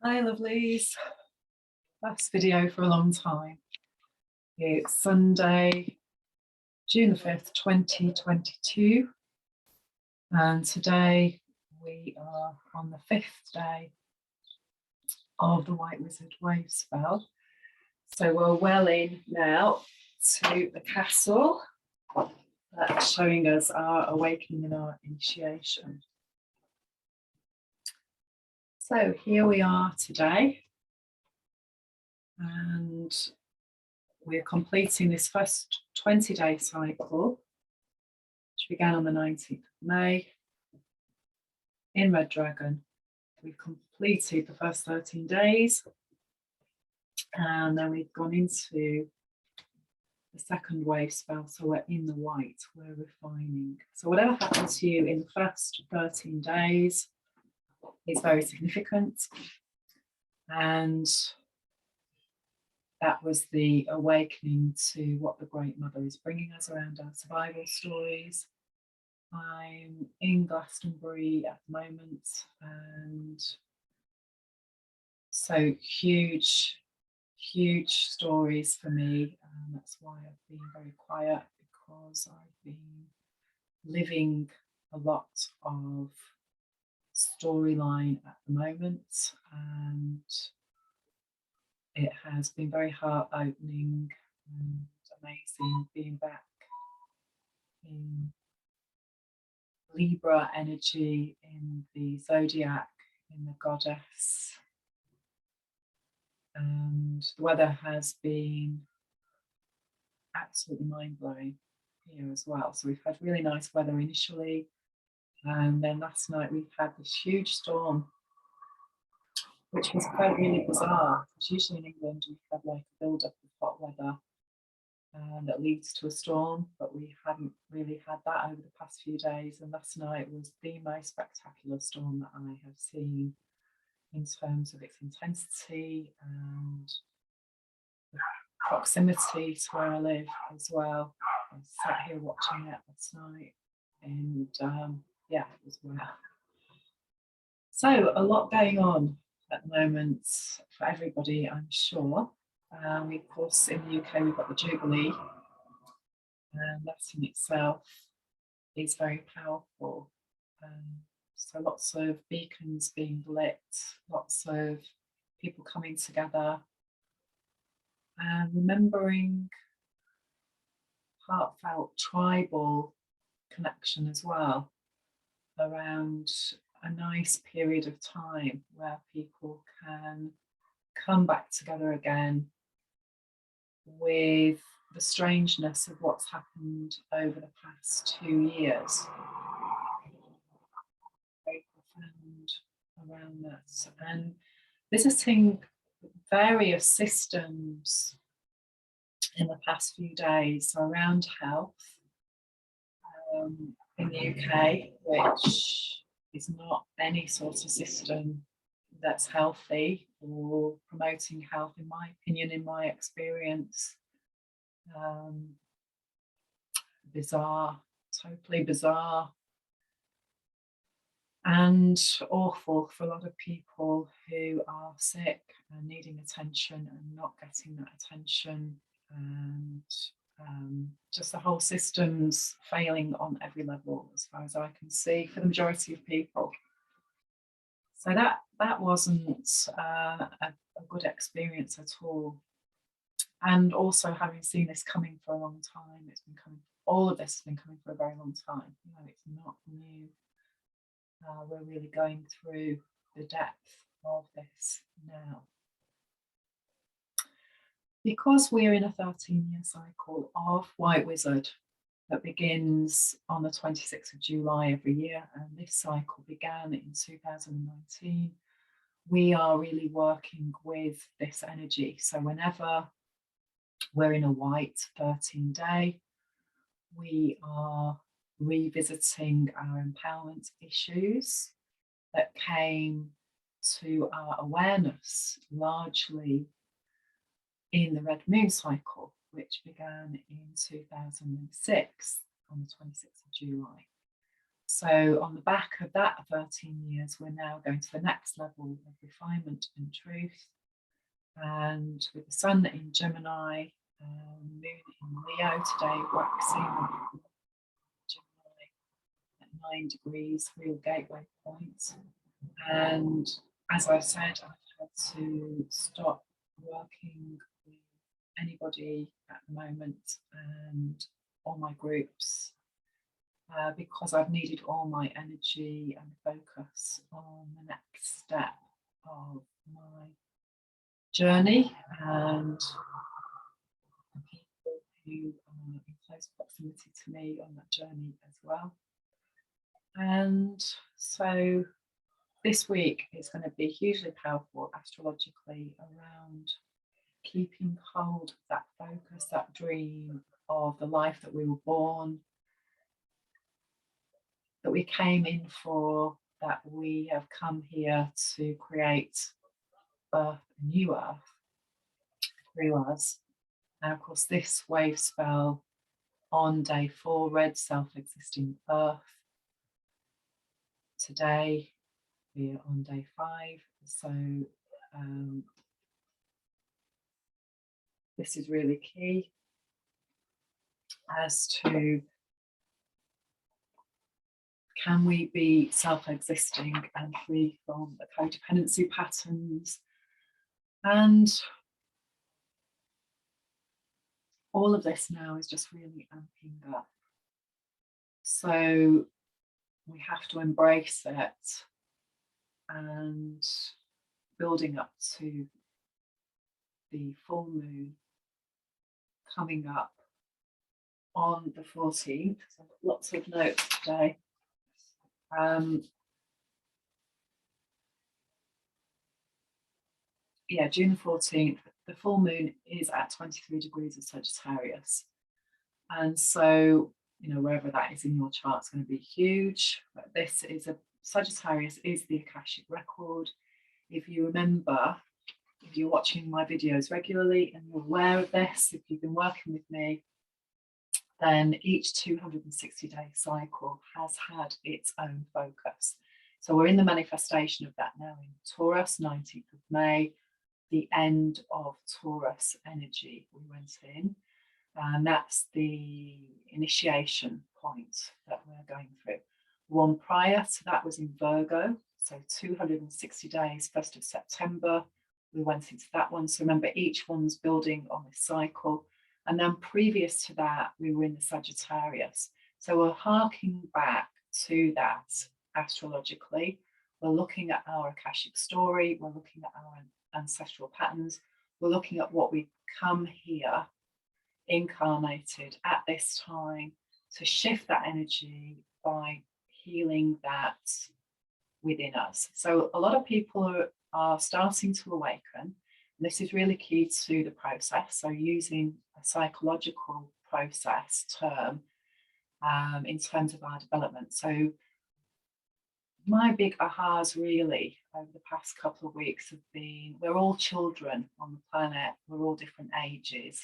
Hi lovelies, last video for a long time. It's Sunday, June the 5th, 2022, and today we are on the 5th day of the White Wizard Wavespell. So we're well in now to the castle, that's showing us our awakening and our initiation. So here we are today, and we're completing this first 20-day cycle, which began on the 19th of May in Red Dragon. We've completed the first 13 days, and then we've gone into the second wave spell, so we're in the white, we're refining. So whatever happens to you in the first 13 days is very significant, and that was the awakening to what the Great Mother is bringing us around our survival stories. I'm in Glastonbury at the moment, and so huge stories for me, and that's why I've been very quiet, because I've been living a lot of storyline at the moment, and it has been very heart-opening and amazing being back in Libra energy, in the zodiac, in the goddess. And the weather has been absolutely mind-blowing here as well. So we've had really nice weather initially, and then last night we've had this huge storm, which was quite really bizarre, because usually in England we have like a build-up of hot weather that leads to a storm, but we hadn't really had that over the past few days, and last night was the most spectacular storm that I have seen in terms of its intensity and the proximity to where I live as well. I sat here watching it last night, and yeah, it was wow. So a lot going on at the moment for everybody, I'm sure. Of course, in the UK, we've got the Jubilee, and that in itself is very powerful. So lots of beacons being lit, lots of people coming together and remembering heartfelt tribal connection as well, around a nice period of time where people can come back together again with the strangeness of what's happened over the past 2 years. Very profound around that, and visiting various systems in the past few days around health in the UK, which is not any sort of system that's healthy or promoting health, in my opinion, in my experience. Bizarre, totally bizarre, and awful for a lot of people who are sick and needing attention and not getting that attention, and just the whole system's failing on every level, as far as I can see, for the majority of people. So that wasn't a good experience at all. And also, having seen this coming for a long time, it's been coming. All of this has been coming for a very long time. You know, it's not new. We're really going through the depth of this now. Because we're in a 13-year cycle of White Wizard that begins on the 26th of July every year, and this cycle began in 2019, we are really working with this energy. So whenever we're in a white 13-day, we are revisiting our empowerment issues that came to our awareness largely in the red moon cycle, which began in 2006 on the 26th of July. So on the back of that 13 years, we're now going to the next level of refinement and truth. And with the sun in Gemini, moon in Leo today, waxing Gemini at 9 degrees, real gateway point. And as I said, I've had to stop working with anybody at the moment and all my groups because I've needed all my energy and focus on the next step of my journey and the people who are in close proximity to me on that journey as well. And so this week is going to be hugely powerful astrologically around keeping hold of that focus, that dream of the life that we were born, that we came in for, that we have come here to create Earth, a new Earth through us. And of course, this wave spell on day 4, red self-existing Earth. Today, we're on day 5. So this is really key as to, can we be self-existing and free from the codependency patterns and all of this now is just really amping up. So we have to embrace it and building up to the full moon coming up on the 14th. So I've got lots of notes today. Yeah, June the 14th, the full moon is at 23 degrees of Sagittarius. And so, you know, wherever that is in your chart, it's going to be huge. But this is Sagittarius is the Akashic record. If you remember, if you're watching my videos regularly and you're aware of this, if you've been working with me, then each 260-day cycle has had its own focus. So we're in the manifestation of that now in Taurus, 19th of May, the end of Taurus energy we went in. And that's the initiation point that we're going through. One prior to that was in Virgo, so 260 days, 1st of September, we went into that one. So remember, each one's building on this cycle. And then previous to that, we were in the Sagittarius. So we're harking back to that astrologically. We're looking at our Akashic story. We're looking at our ancestral patterns. We're looking at what we come here incarnated at this time to shift that energy by healing that within us. So a lot of people are starting to awaken. And this is really key to the process. So using a psychological process term in terms of our development. So my big ahas really over the past couple of weeks have been, we're all children on the planet, we're all different ages,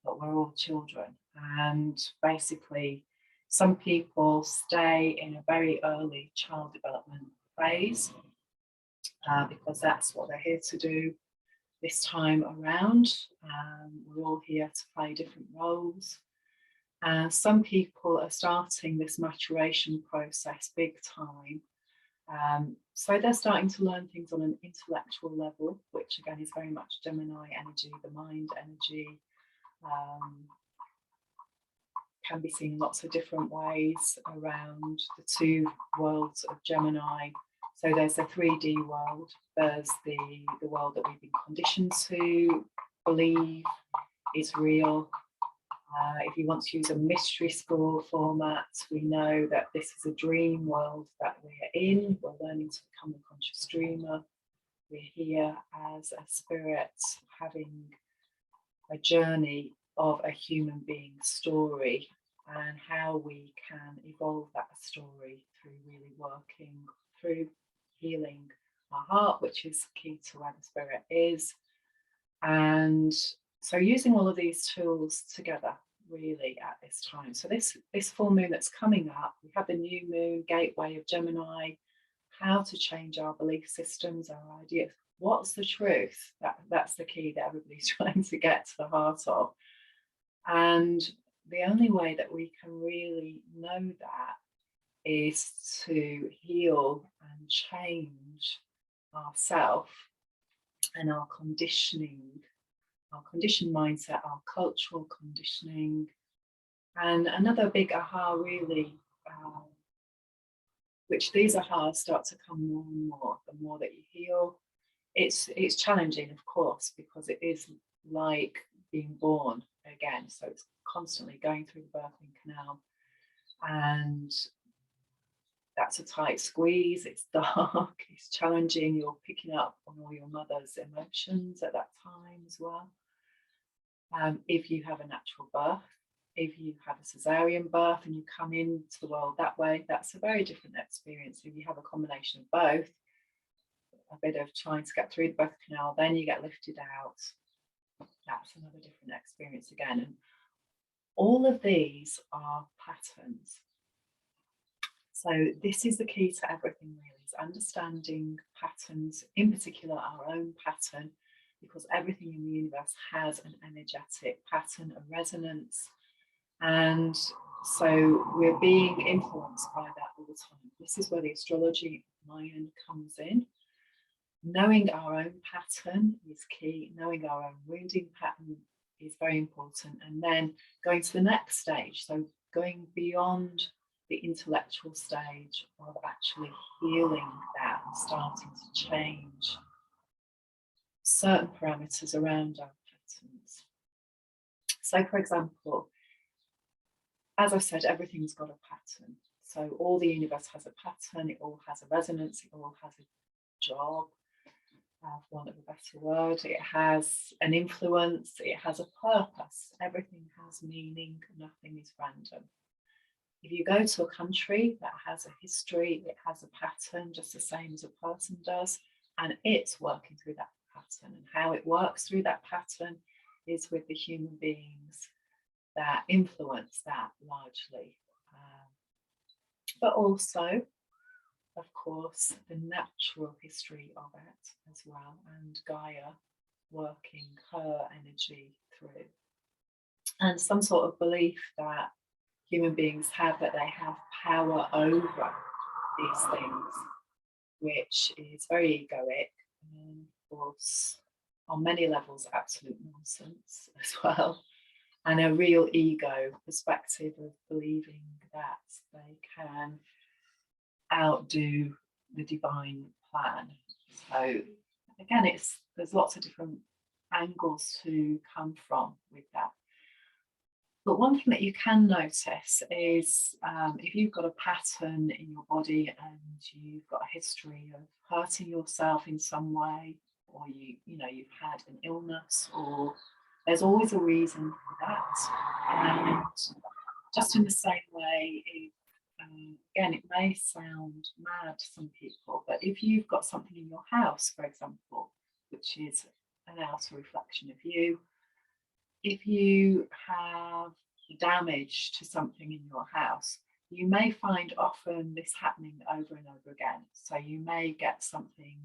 but we're all children. And basically, some people stay in a very early child development phase because that's what they're here to do this time around. We're all here to play different roles. Some people are starting this maturation process big time. So they're starting to learn things on an intellectual level, which again is very much Gemini energy, the mind energy. Can be seen in lots of different ways around the two worlds of Gemini. So there's the 3D world, there's the world that we've been conditioned to believe is real. If you want to use a mystery school format, we know that this is a dream world that we're in. We're learning to become a conscious dreamer. We're here as a spirit having a journey of a human being's story and how we can evolve that story through really working through healing our heart, which is key to where the spirit is. And so using all of these tools together, really at this time. So this full moon that's coming up, we have the new moon, gateway of Gemini, how to change our belief systems, our ideas. What's the truth? That's the key that everybody's trying to get to the heart of. And the only way that we can really know that is to heal and change ourselves and our conditioning, our conditioned mindset, our cultural conditioning. And another big aha really, which these ahas start to come more and more, the more that you heal. It's challenging, of course, because it is like being born again. So it's constantly going through the birthing canal, and that's a tight squeeze. It's dark, it's challenging. You're picking up on all your mother's emotions at that time as well. If you have a natural birth, if you have a cesarean birth and you come into the world that way, that's a very different experience. If you have a combination of both, a bit of trying to get through the birth canal, then you get lifted out, that's another different experience again. And all of these are patterns. So this is the key to everything really, is understanding patterns, in particular our own pattern, because everything in the universe has an energetic pattern, a resonance. And so we're being influenced by that all the time. This is where the astrology Mayan comes in. Knowing our own pattern is key. Knowing our own wounding pattern is very important. And then going to the next stage, so going beyond the intellectual stage of actually healing that and starting to change certain parameters around our patterns. So, for example, as I said, everything's got a pattern. So all the universe has a pattern, it all has a resonance, it all has a job, for want of a better word. It has an influence, it has a purpose. Everything has meaning, nothing is random. If you go to a country that has a history, it has a pattern just the same as a person does, and it's working through that pattern. And how it works through that pattern is with the human beings that influence that largely. But also, of course, the natural history of it as well, and Gaia working her energy through. And some sort of belief that human beings have, that they have power over these things, which is very egoic and, of course, on many levels, absolute nonsense as well. And a real ego perspective of believing that they can outdo the divine plan. So again, there's lots of different angles to come from with that. But one thing that you can notice is if you've got a pattern in your body and you've got a history of hurting yourself in some way, or you've had an illness, or there's always a reason for that. And just in the same way, again, it may sound mad to some people, but if you've got something in your house, for example, which is an outer reflection of you, if you have damage to something in your house, you may find often this happening over and over again. So you may get something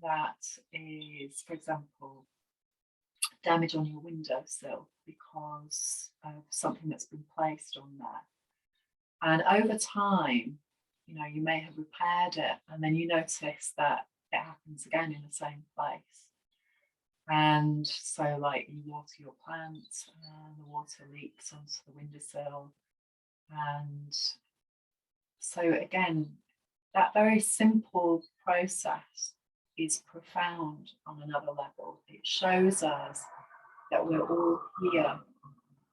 that is, for example, damage on your windowsill because of something that's been placed on there. And over time, you may have repaired it, and then you notice that it happens again in the same place. And so, like, you water your plants and the water leaks onto the windowsill. And so again, that very simple process is profound on another level. It shows us that we're all here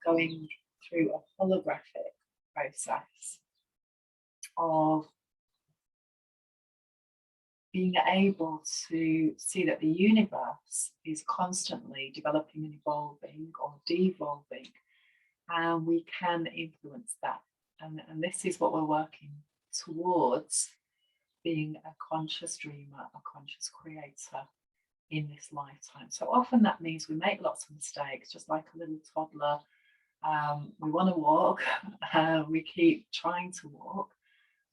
going through a holographic process of being able to see that the universe is constantly developing and evolving or devolving, and we can influence that. And this is what we're working towards, being a conscious dreamer, a conscious creator in this lifetime. So often that means we make lots of mistakes, just like a little toddler We want to walk, we keep trying to walk,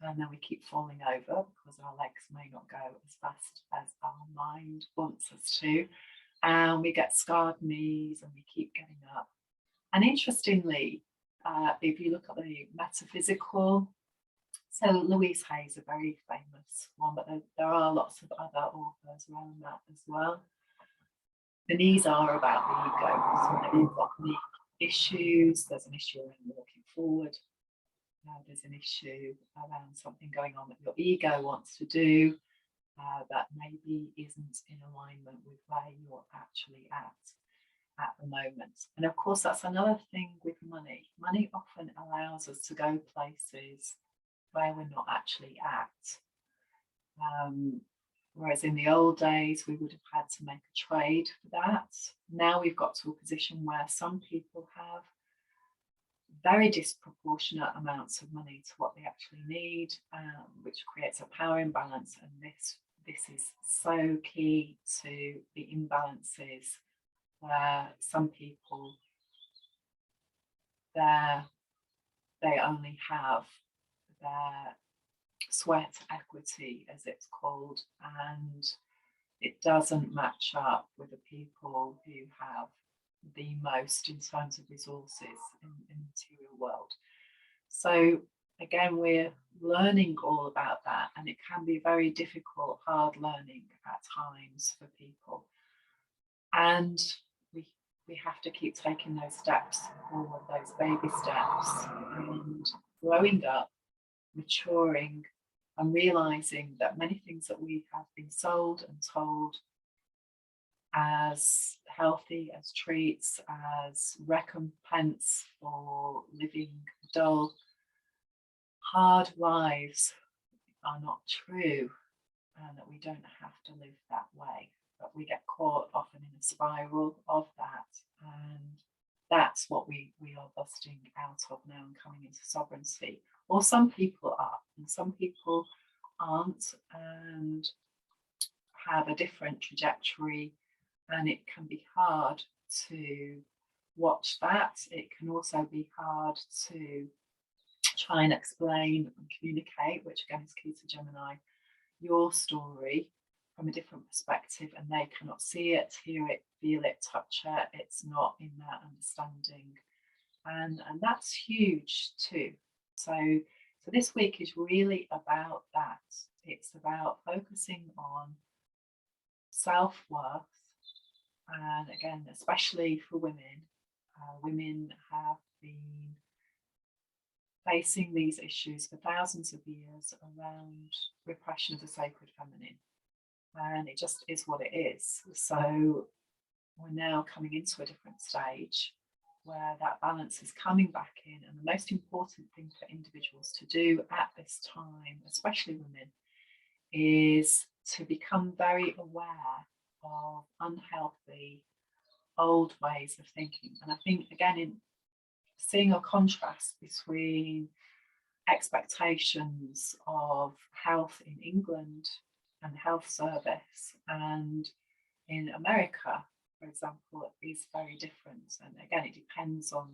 and then we keep falling over because our legs may not go as fast as our mind wants us to. And we get scarred knees and we keep getting up. And interestingly, if you look at the metaphysical, so Louise Hay is a very famous one, but there are lots of other authors around that as well. The knees are about the ego. So if you've got knee issues, there's an issue around walking forward. There's an issue around something going on that your ego wants to do that maybe isn't in alignment with where you're actually at the moment. And of course, that's another thing with money. Money often allows us to go places where we're not actually at. Whereas in the old days, we would have had to make a trade for that. Now we've got to a position where some people have very disproportionate amounts of money to what they actually need, which creates a power imbalance. And this is so key to the imbalances where some people they only have their sweat equity, as it's called, and it doesn't match up with the people who have the most in terms of resources in the material world. So again, we're learning all about that, and it can be very difficult, hard learning at times for people. And we have to keep taking those steps forward, those baby steps, and growing up, maturing, and realizing that many things that we have been sold and told as healthy, as treats, as recompense for living dull, hard lives are not true, and that we don't have to live that way. But we get caught often in a spiral of that, and that's what we are busting out of now and coming into sovereignty. Or some people are, and some people aren't, and have a different trajectory, and it can be hard to watch that. It can also be hard to try and explain and communicate, which again is key to Gemini, your story from a different perspective, and they cannot see it, hear it, feel it, touch it. It's not in their understanding, and that's huge too. So this week is really about that. It's about focusing on self-worth, and again, especially for women, women have been facing these issues for thousands of years around repression of the sacred feminine, and it just is what it is. So we're now coming into a different stage where that balance is coming back in, and the most important thing for individuals to do at this time, especially women, is to become very aware of unhealthy old ways of thinking. And I think again, in seeing a contrast between expectations of health in England and the health service and in America, for example, is very different. And again, it depends on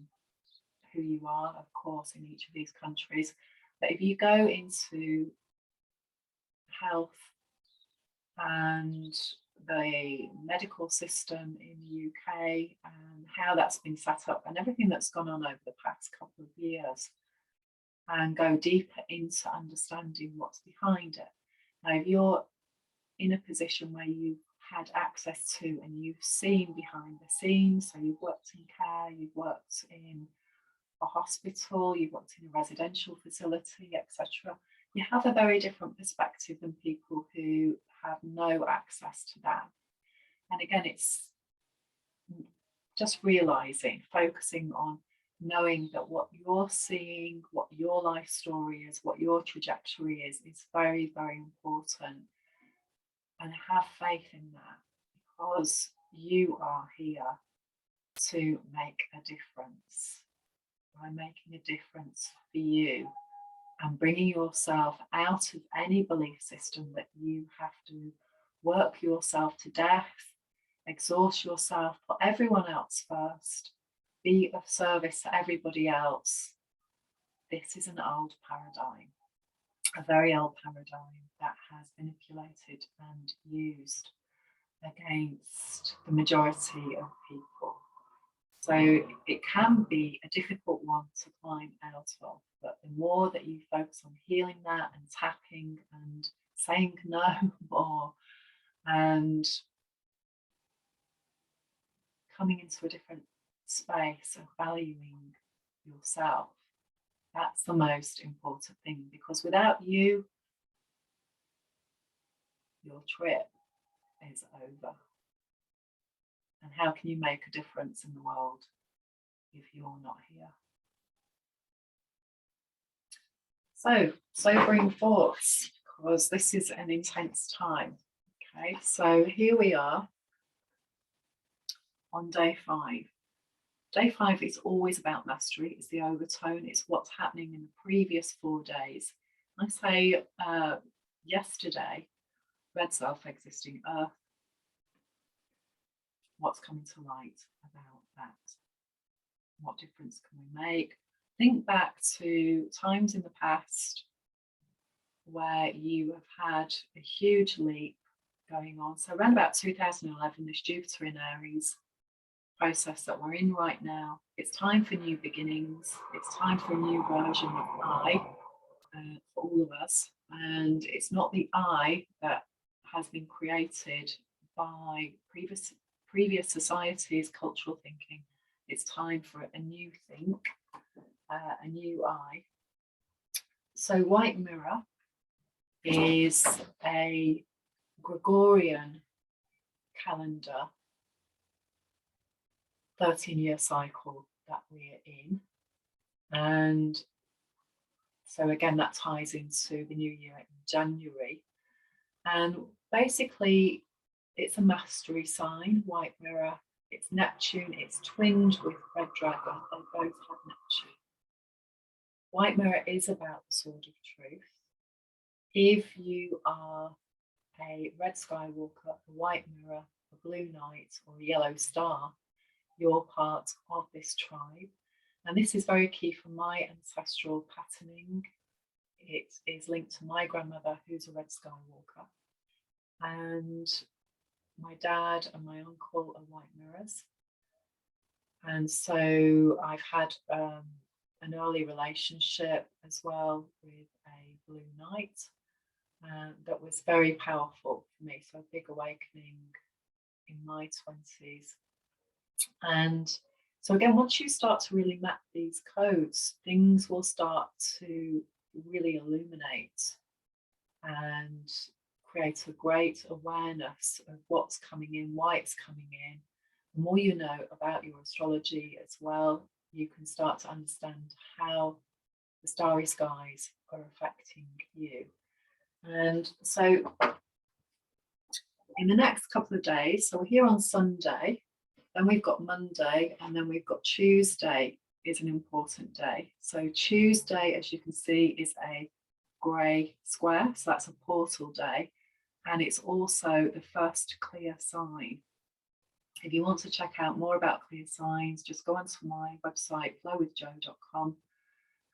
who you are, of course, in each of these countries. But if you go into health and the medical system in the UK and how that's been set up and everything that's gone on over the past couple of years, and go deeper into understanding what's behind it. Now, if you're in a position where you've had access to and you've seen behind the scenes, so you've worked in care, you've worked in a hospital, you've worked in a residential facility, etc., you have a very different perspective than people who have no access to that. And again, it's just realizing, focusing on knowing that what you're seeing, what your life story is, what your trajectory is very, very important. And have faith in that, because you are here to make a difference. By making a difference for you and bringing yourself out of any belief system that you have to work yourself to death, exhaust yourself, put everyone else first, be of service to everybody else. This is an old paradigm, a very old paradigm that has manipulated and used against the majority of people. So it can be a difficult one to climb out of, but the more that you focus on healing that and tapping and saying no more and coming into a different space of valuing yourself, that's the most important thing, because without you, your trip is over. And how can you make a difference in the world if you're not here? So, sobering thoughts, because this is an intense time. Okay, so here we are on day 5. Day 5 is always about mastery. It's the overtone. It's what's happening in the previous 4 days. I say yesterday, red self-existing earth. What's coming to light about that? What difference can we make? Think back to times in the past where you have had a huge leap going on. So around about 2011, this Jupiter in Aries process that we're in right now, it's time for new beginnings. It's time for a new version of I for all of us. And it's not the I that has been created by previous societies' cultural thinking. It's time for a new think, a new I. So White Mirror is a Gregorian calendar 13-year cycle that we're in. And so again, that ties into the new year in January. And basically, it's a mastery sign, White Mirror. It's Neptune, it's twinned with Red Dragon. They both have Neptune. White Mirror is about the Sword of Truth. If you are a Red Skywalker, a White Mirror, a Blue Knight, or a Yellow Star, you're part of this tribe. And this is very key for my ancestral patterning. It is linked to my grandmother, who's a Red Skywalker. And my dad and my uncle are White Mirrors. And so I've had an early relationship as well with a Blue Knight that was very powerful for me. So a big awakening in my 20s. And so again, once you start to really map these codes, things will start to really illuminate and create a great awareness of what's coming in, why it's coming in. The more you know about your astrology as well, you can start to understand how the starry skies are affecting you. And so in the next couple of days, so we're here on Sunday, then we've got Monday, and then we've got Tuesday is an important day. So Tuesday, as you can see, is a grey square, so that's a portal day, and it's also the first clear sign. If you want to check out more about clear signs, just go onto my website, flowwithjo.com,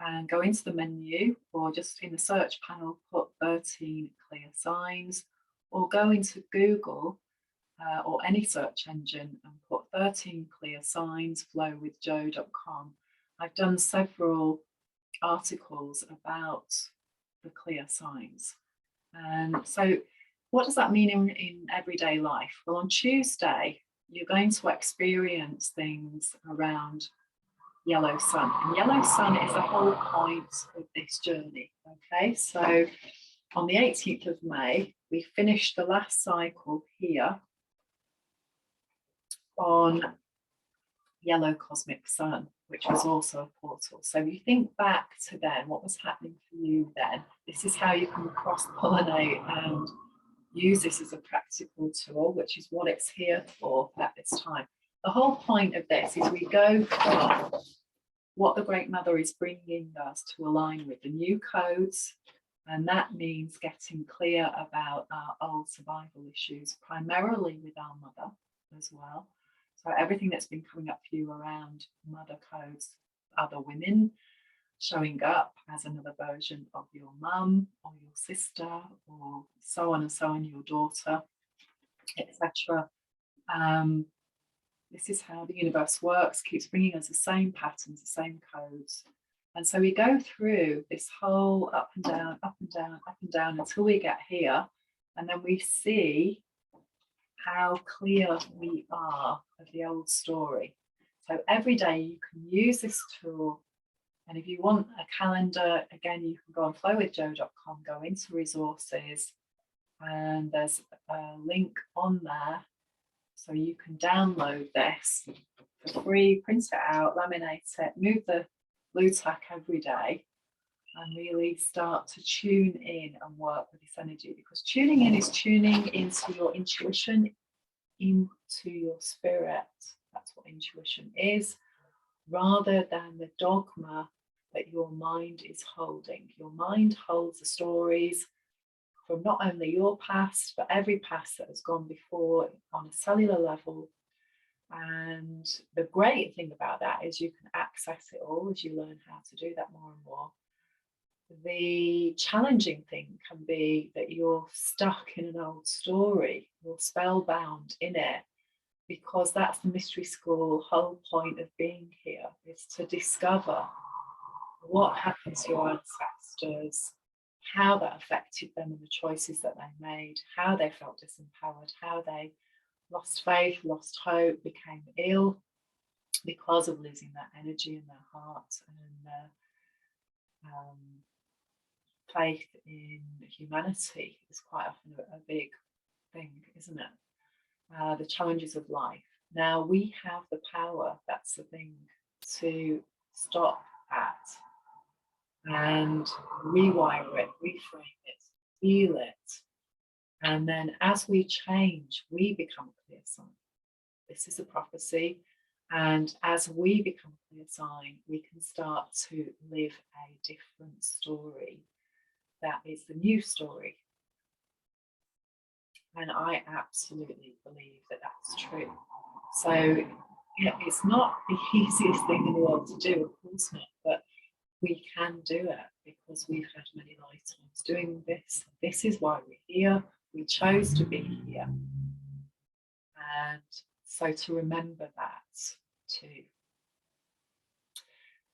and go into the menu, or just in the search panel, put 13 clear signs, or go into Google or any search engine and put 13 clear signs, flowwithjo.com. I've done several articles about the clear signs. And so what does that mean in everyday life? Well, on Tuesday, you're going to experience things around Yellow Sun. And Yellow Sun is the whole point of this journey. Okay, so on the 18th of May, we finished the last cycle here on Yellow Cosmic Sun, which was also a portal. So if you think back to then, what was happening for you then? This is how you can cross-pollinate and use this as a practical tool, which is what it's here for at this time. The whole point of this is we go from what the Great Mother is bringing us to align with the new codes, and that means getting clear about our old survival issues, primarily with our mother as well. So everything that's been coming up for you around mother codes, other women showing up as another version of your mum or your sister or so on and so on, your daughter, etc. This is how the universe works, keeps bringing us the same patterns, the same codes. And so we go through this whole up and down, up and down, up and down until we get here. And then we see how clear we are of the old story. So every day you can use this tool. And if you want a calendar, again, you can go on flowwithjo.com, go into resources, and there's a link on there. So you can download this for free, print it out, laminate it, move the blue tack every day, and really start to tune in and work with this energy. Because tuning in is tuning into your intuition, into your spirit. That's what intuition is, rather than the dogma that your mind is holding. Your mind holds the stories from not only your past, but every past that has gone before on a cellular level. And the great thing about that is you can access it all as you learn how to do that more and more. The challenging thing can be that you're stuck in an old story, you're spellbound in it, because that's the mystery school whole point of being here, is to discover what happened to your ancestors, how that affected them and the choices that they made, how they felt disempowered, how they lost faith, lost hope, became ill because of losing that energy in their heart and their faith in humanity is quite often a big thing, isn't it? The challenges of life. Now we have the power, that's the thing, to stop that and rewire it, reframe it, heal it. And then as we change, we become a clear sign. This is a prophecy. And as we become a clear sign, we can start to live a different story. That is the new story. And I absolutely believe that that's true. So it's not the easiest thing in the world to do, of course not, but we can do it because we've had many lifetimes doing this. This is why we're here. We chose to be here. And so to remember that too.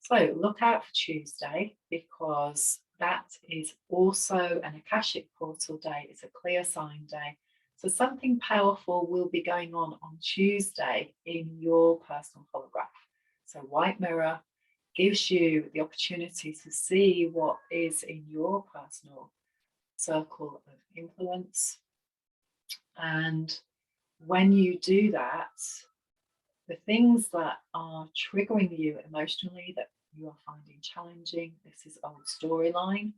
So look out for Tuesday, because that is also an Akashic portal day. It's a clear sign day. So something powerful will be going on Tuesday in your personal holograph. So white mirror gives you the opportunity to see what is in your personal circle of influence. And when you do that, the things that are triggering you emotionally, that you are finding challenging, this is old storyline,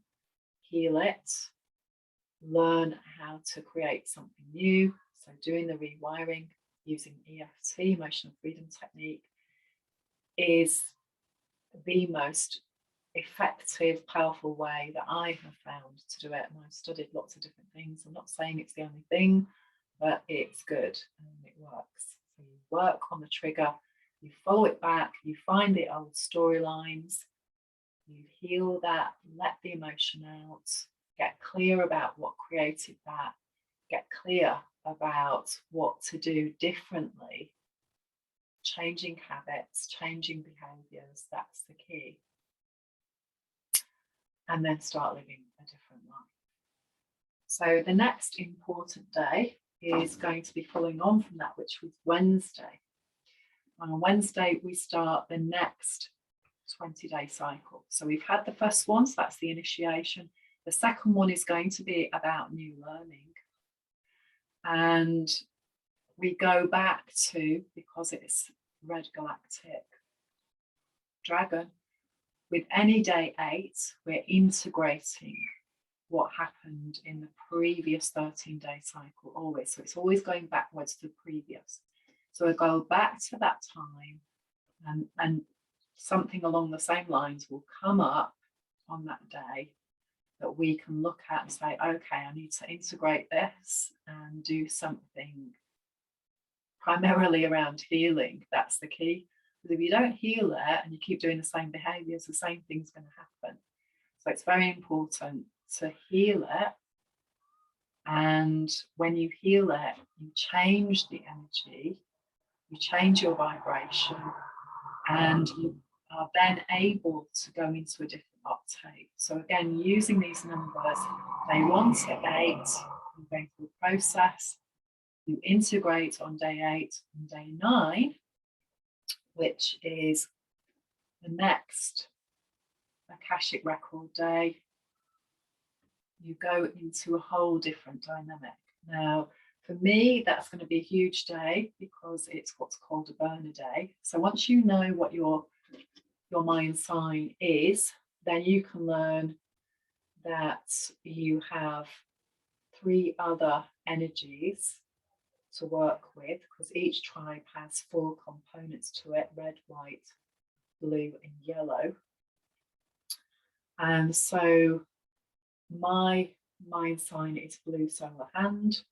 heal it, learn how to create something new. So doing the rewiring using EFT, emotional freedom technique, is the most effective, powerful way that I have found to do it. And I've studied lots of different things. I'm not saying it's the only thing, but it's good and it works. So you work on the trigger, you follow it back, you find the old storylines, you heal that, let the emotion out, get clear about what created that, get clear about what to do differently, changing habits, changing behaviors, that's the key. And then start living a different life. So the next important day is going to be following on from that, which was Wednesday. On Wednesday, we start the next 20-day cycle. So we've had the first one, so that's the initiation. The second one is going to be about new learning. And we go back to, because it's Red Galactic Dragon, with any day 8, we're integrating what happened in the previous 13-day cycle always. So it's always going backwards to the previous. So we'll go back to that time, and something along the same lines will come up on that day that we can look at and say, okay, I need to integrate this and do something primarily around healing. That's the key. Because if you don't heal it and you keep doing the same behaviors, the same thing's going to happen. So it's very important to heal it. And when you heal it, you change the energy, you change your vibration, and you are then able to go into a different octave. So again, using these numbers, day 1, step 8, you go through the process, you integrate on day 8 and day 9, which is the next Akashic record day. You go into a whole different dynamic. Now, for me, that's going to be a huge day because it's what's called a burner day. So once you know what your mind sign is, then you can learn that you have 3 other energies to work with, because each tribe has 4 components to it: red, white, blue, and yellow. And so my mind sign is blue solar hand.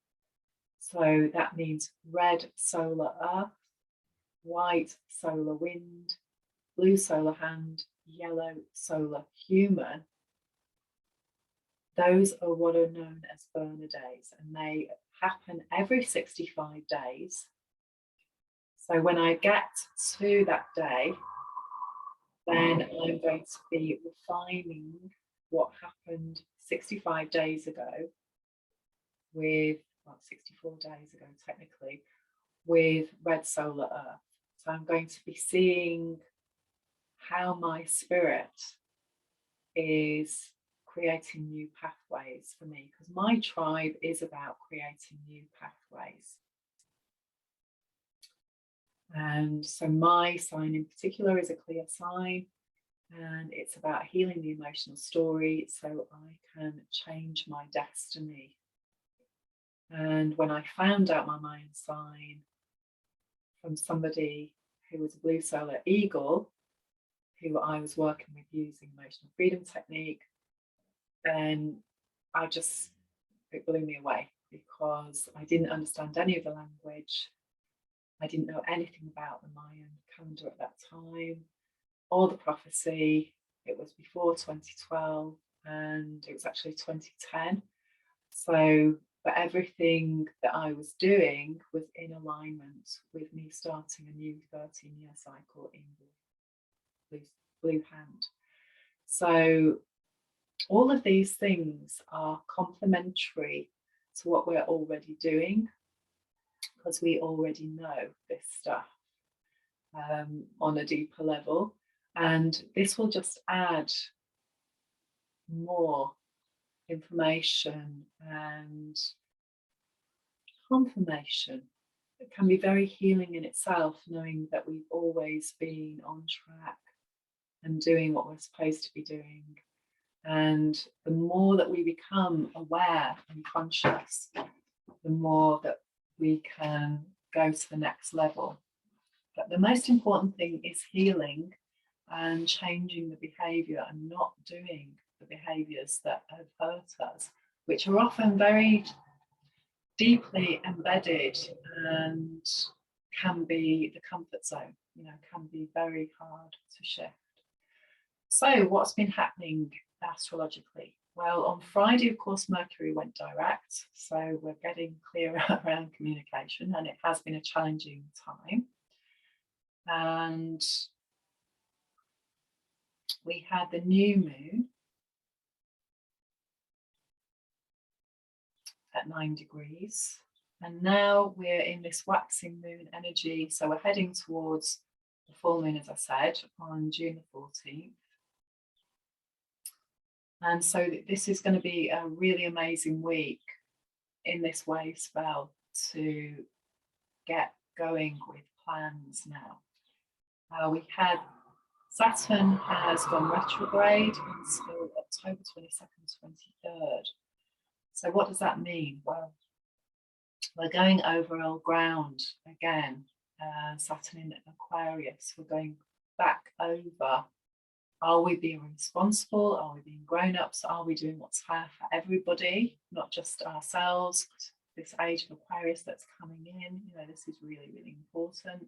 So that means red solar earth, white solar wind, blue solar hand, yellow solar human. Those are what are known as burner days, and they happen every 65 days. So when I get to that day, then I'm going to be refining what happened 65 days ago with, well, 64 days ago technically, with red solar earth. So I'm going to be seeing how my spirit is creating new pathways for me, because my tribe is about creating new pathways. And so my sign in particular is a clear sign, and it's about healing the emotional story so I can change my destiny. And when I found out my mind sign from somebody who was a blue solar eagle, who I was working with using emotional freedom technique, then it blew me away, because I didn't understand any of the language. I didn't know anything about the Mayan calendar at that time, or the prophecy. It was before 2012, and it was actually 2010. So, but everything that I was doing was in alignment with me starting a new 13-year cycle in blue hand. So all of these things are complementary to what we're already doing, because we already know this stuff on a deeper level, and this will just add more information and confirmation. It can be very healing in itself, knowing that we've always been on track and doing what we're supposed to be doing. And the more that we become aware and conscious, the more that we can go to the next level. But the most important thing is healing and changing the behavior and not doing the behaviors that have hurt us, which are often very deeply embedded and can be the comfort zone, can be very hard to shift. So what's been happening astrologically? Well, on Friday, of course, Mercury went direct, so we're getting clearer around communication, and it has been a challenging time. And we had the new moon at 9 degrees, and now we're in this waxing moon energy, so we're heading towards the full moon, as I said, on June the 14th. And so this is going to be a really amazing week in this Wavespell to get going with plans now. We had Saturn has gone retrograde until October 22nd, 23rd. So what does that mean? Well, we're going over old ground again. Saturn in Aquarius, we're going back over. Are we being responsible? Are we being grown-ups? Are we doing what's fair for everybody, not just ourselves? this age of Aquarius that's coming in, you know, this is really, really important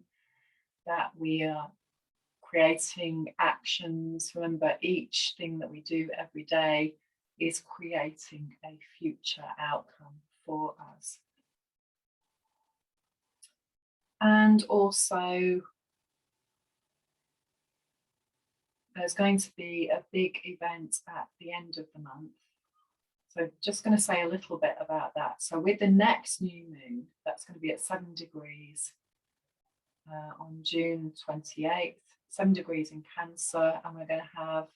that we are creating actions. Remember, each thing that we do every day is creating a future outcome for us. And also, there's going to be a big event at the end of the month. So just going to say a little bit about that. So with the next new moon, that's going to be at 7 degrees on June 28th, 7 degrees in Cancer, and we're going to have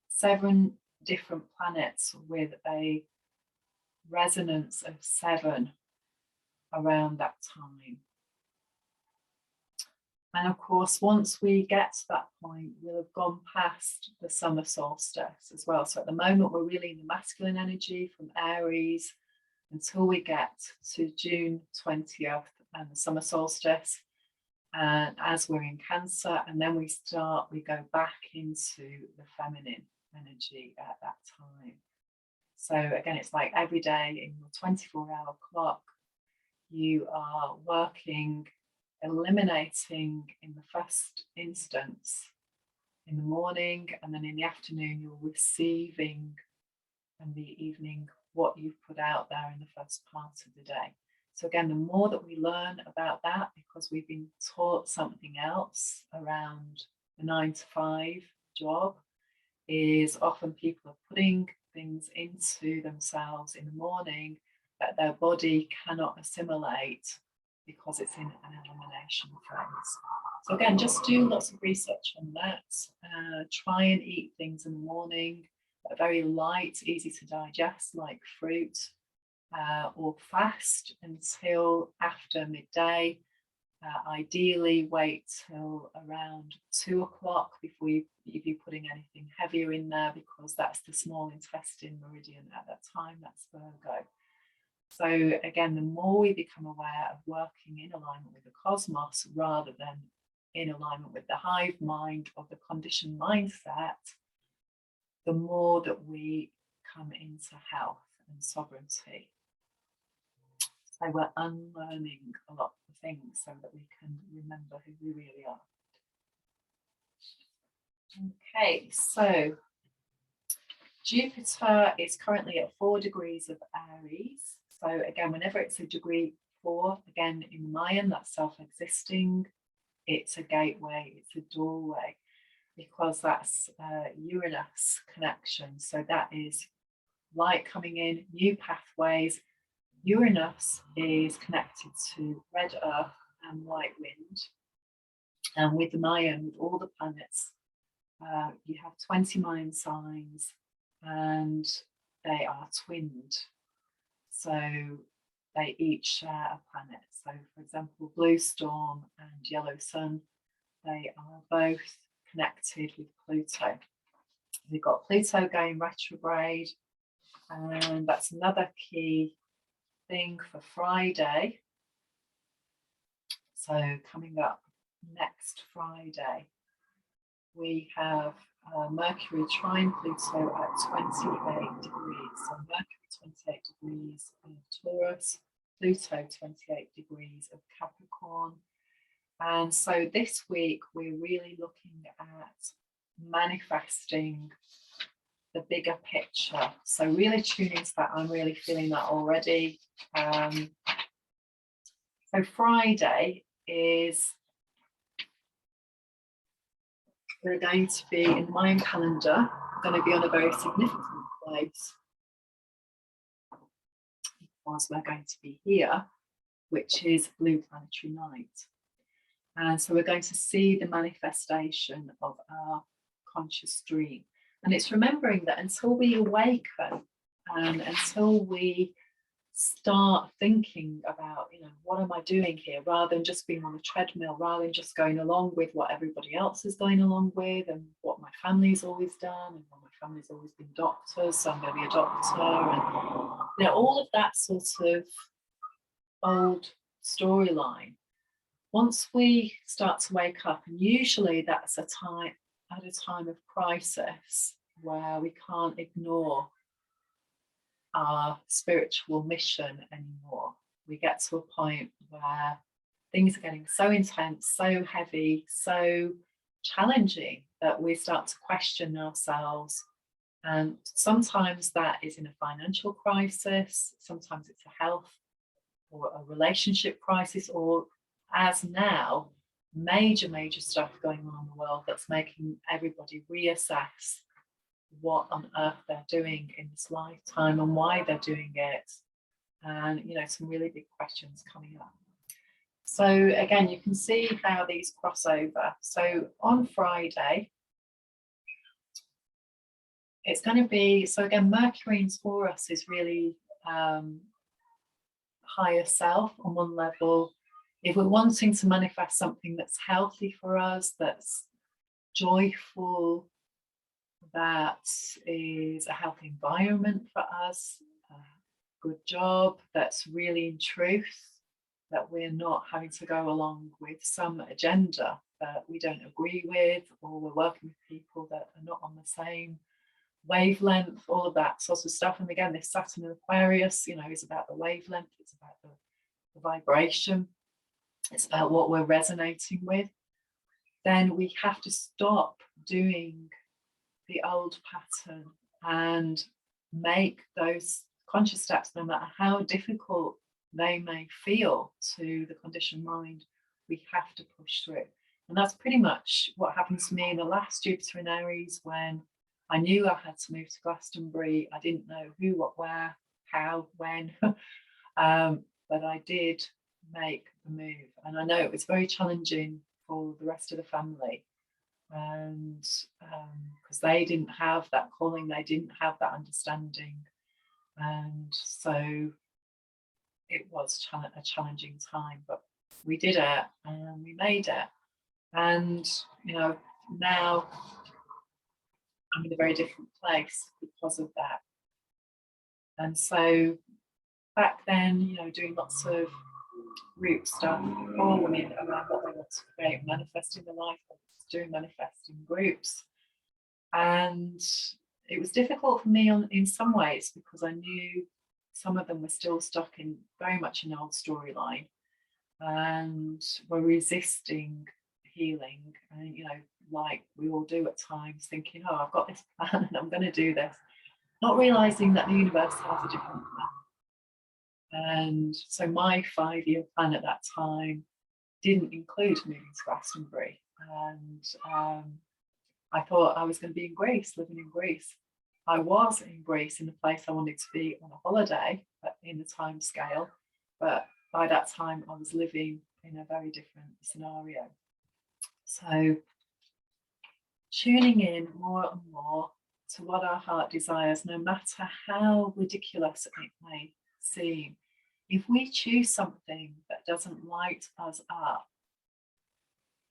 7 different planets with a resonance of 7 around that time. And of course, once we get to that point, we'll have gone past the summer solstice as well. So at the moment, we're really in the masculine energy from Aries until we get to June 20th and the summer solstice. And as we're in Cancer, and then we go back into the feminine energy at that time. So again, it's like every day in your 24-hour clock, you are working, eliminating in the first instance in the morning, and then in the afternoon you're receiving in the evening what you've put out there in the first part of the day. So again, the more that we learn about that, because we've been taught something else around the 9-to-5 job, is often people are putting things into themselves in the morning that their body cannot assimilate because it's in an elimination phase. So again, just do lots of research on that. Try and eat things in the morning that are very light, easy to digest, like fruit, or fast until after midday. Ideally, wait till around 2 o'clock before you be putting anything heavier in there, because that's the small intestine meridian at that time, that's Virgo. So again, the more we become aware of working in alignment with the cosmos rather than in alignment with the hive mind or the conditioned mindset, the more that we come into health and sovereignty. So we're unlearning a lot of things so that we can remember who we really are. Okay, so Jupiter is currently at 4 degrees of Aries. So again, whenever it's a degree 4, again in Mayan, that's self-existing. It's a gateway, it's a doorway, because that's Uranus connection. So that is light coming in, new pathways. Uranus is connected to red earth and white wind. And with the Mayan, with all the planets, you have 20 Mayan signs and they are twinned. So they each share a planet. So for example, Blue Storm and Yellow Sun, they are both connected with Pluto. We've got Pluto going retrograde, and that's another key thing for Friday. So coming up next Friday, we have Mercury trine Pluto at 28 degrees. So Mercury 28 degrees of Taurus, Pluto 28 degrees of Capricorn. And so this week we're really looking at manifesting the bigger picture. So really tune into that. I'm really feeling that already. So Friday is, we're going to be in my own calendar, going to be on a very significant place, because we're going to be here, which is Blue Planetary Night. And so we're going to see the manifestation of our conscious dream. And it's remembering that until we awaken and until we start thinking about, you know, what am I doing here, rather than just being on a treadmill, rather than just going along with what everybody else is going along with and what my family's always done, and what my family's always been doctors, so I'm going to be a doctor, and you know, all of that sort of old storyline. Once we start to wake up, and usually that's a time of crisis where we can't ignore our spiritual mission anymore. we get to a point where things are getting so intense, so heavy, so challenging that we start to question ourselves. And sometimes that is in a financial crisis, sometimes it's a health or a relationship crisis, or as now, major stuff going on in the world that's making everybody reassess what on earth they're doing in this lifetime and why they're doing it. And, you know, some really big questions coming up. So again, you can see how these cross over. So on Friday, it's going to be, so again, Mercury in Taurus is really higher self on one level. If we're wanting to manifest something that's healthy for us, that's joyful, that is a healthy environment for us, a good job, that's really in truth, that we're not having to go along with some agenda that we don't agree with, or we're working with people that are not on the same wavelength, all of that sort of stuff. And again, this Saturn in Aquarius, you know, is about the wavelength, it's about the vibration, it's about what we're resonating with. Then we have to stop doing the old pattern and make those conscious steps, no matter how difficult they may feel to the conditioned mind. We have to push through. And that's pretty much what happened to me in the last Jupiter in Aries, when I knew I had to move to Glastonbury. I didn't know who, what, where, how, when, but I did make the move. And I know it was very challenging for the rest of the family, and because they didn't have that calling, they didn't have that understanding, and so it was a challenging time, but we did it and we made it. And you know, now I'm in a very different place because of that. And so back then, you know, doing lots of group stuff for women around what they want to create, manifesting the life, doing manifesting groups. And it was difficult for me in some ways, because I knew some of them were still stuck in very much an old storyline and were resisting healing. And, you know, like we all do at times, thinking, oh, I've got this plan and I'm going to do this, not realizing that the universe has a different plan. And so my 5-year plan at that time didn't include moving to Glastonbury. And I thought I was going to be in Greece, living in Greece. I was in Greece, in the place I wanted to be on a holiday, but in the time scale. But by that time, I was living in a very different scenario. So tuning in more and more to what our heart desires, no matter how ridiculous it may seem. If we choose something that doesn't light us up,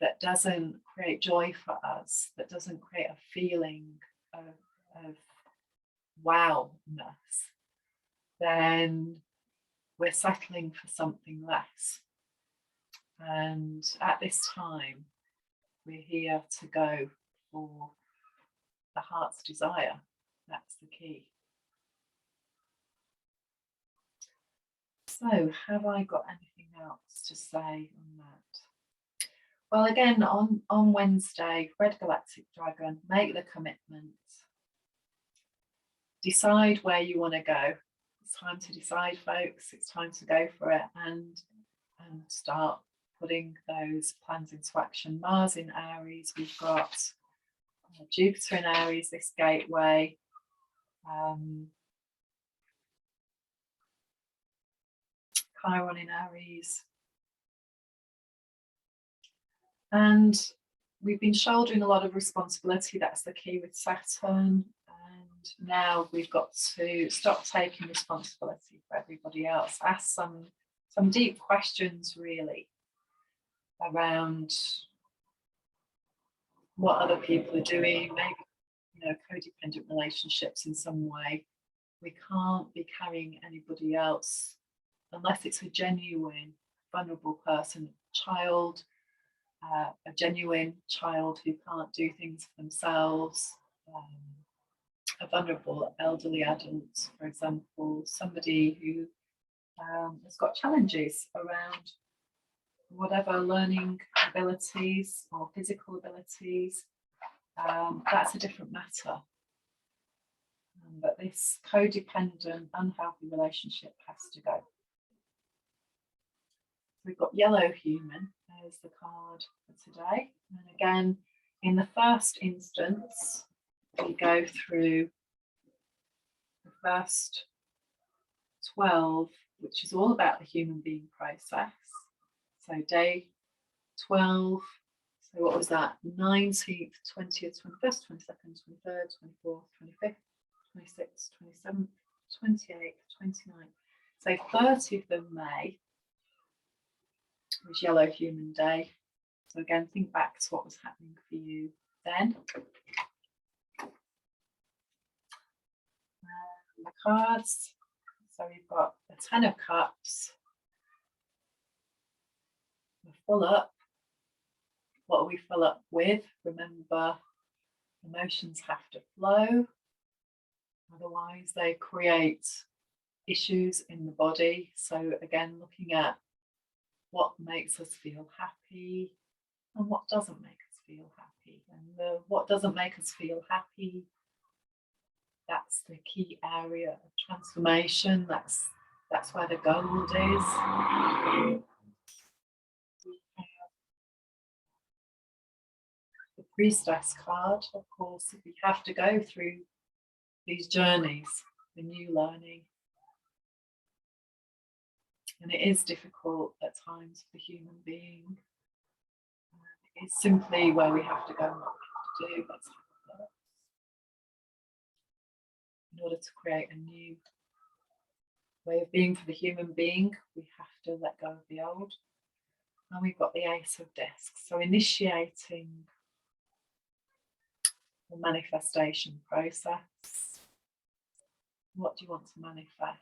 that doesn't create joy for us, that doesn't create a feeling of wowness, then we're settling for something less. And at this time, we're here to go for the heart's desire. That's the key. So, have I got anything else to say on that? Well, again, on Wednesday, Red Galactic Dragon, make the commitment. Decide where you want to go. It's time to decide, folks. It's time to go for it and start putting those plans into action. Mars in Aries, we've got Jupiter in Aries, this gateway. Chiron in Aries. And we've been shouldering a lot of responsibility. That's the key with Saturn. And now we've got to stop taking responsibility for everybody else. Ask some deep questions, really, around what other people are doing, maybe, you know, codependent relationships in some way. We can't be carrying anybody else unless it's a genuine, vulnerable person, child, a genuine child who can't do things for themselves, a vulnerable elderly adult, for example, somebody who has got challenges around whatever learning abilities or physical abilities. That's a different matter. But this codependent, unhealthy relationship has to go. We've got Yellow Human as the card for today. And again, in the first instance, we go through the first 12, which is all about the human being process. So day 12, so what was that? 19th, 20th, 21st, 22nd, 23rd, 24th, 25th, 26th, 27th, 28th, 29th. So 30th of May was Yellow Human Day. So again, think back to what was happening for you then. The cards. So we've got the 10 of Cups. We're full up. What are we full up with? Remember, emotions have to flow. Otherwise, they create issues in the body. So again, looking at what makes us feel happy and what doesn't make us feel happy. And what doesn't make us feel happy, that's the key area of transformation. That's where the gold is. The Priestess card, of course, we have to go through these journeys, the new learning. And it is difficult at times for the human being. It's simply where we have to go and what we have to do. That's how it works. In order to create a new way of being for the human being, we have to let go of the old. And we've got the Ace of Discs. So initiating the manifestation process. What do you want to manifest?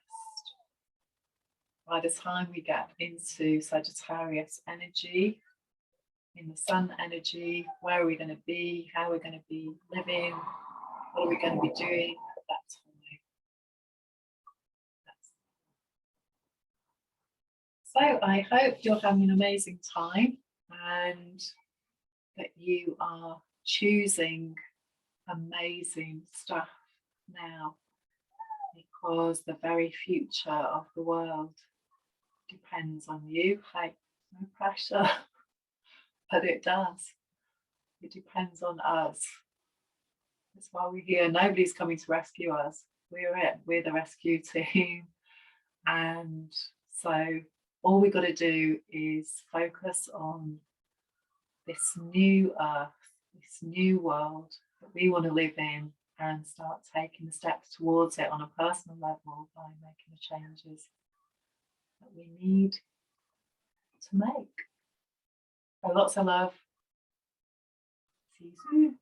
By the time we get into Sagittarius energy, in the Sun energy, where are we going to be? How are we going to be living? What are we going to be doing at that time? So I hope you're having an amazing time and that you are choosing amazing stuff now, because the very future of the world depends on you. Hey, no pressure, but it does. It depends on us. That's why we're here. Nobody's coming to rescue us. We're it. We're the rescue team. And so all we've got to do is focus on this new earth, this new world that we want to live in, and start taking the steps towards it on a personal level by making the changes that we need to make. So lots of love. See you soon.